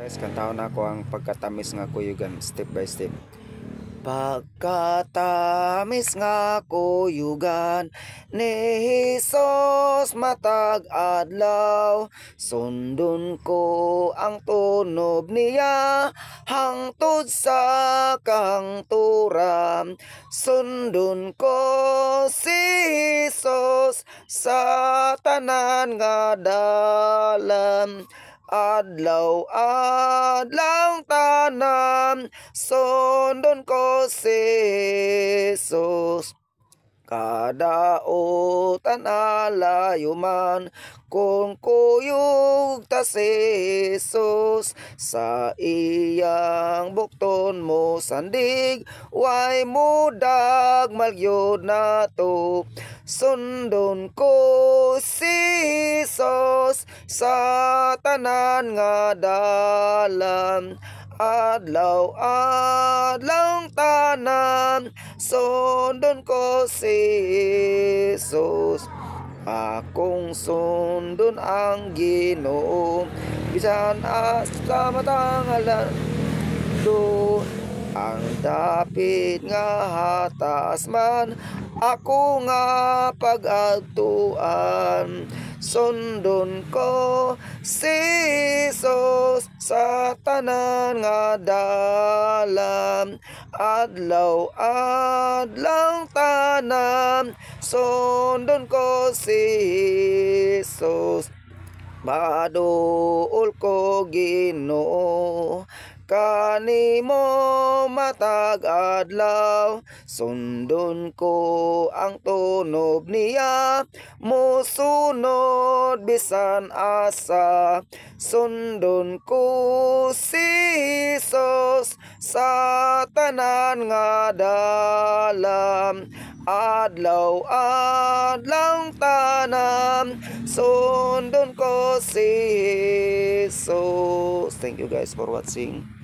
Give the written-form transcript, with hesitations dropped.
Guys, kantaon ako ang pagkatamis nga kuyugan step by step. Pagkatamis nga kuyugan ni Hesus matag adlaw, sundon ko ang tunob niya hangtod sa kahangturan. Sundon ko si Hesus sa tanan nga dalan. Adlaw-adlaw tanan, sundon ko si Jesus. Kadautan alayo man, kung kuyog ta si Jesus. Sa iyang bukton mo sandig, way mudag magyod na to. Sundon ko si Jesus sa tanan nga dalan. Adlaw-adlaw tanan, sundon ko si Jesus. Akong sundon ang Ginoo, bisan asa matangalan do. Ang dapit nga hataas man, ako nga pag-agtuan. Sundon ko si Jesus sa tanan nga dalan. Adlaw-adlaw tanan, sundon ko si Jesus. Maduol ko Ginoo, kanimo matag adlaw. Sundon ko ang tunob niya, musunod bisan asa. Sundon ko si Jesus sa tanan nga dalan. Adlaw-adlaw tanan, sundon ko si Jesus. Thank you guys for watching.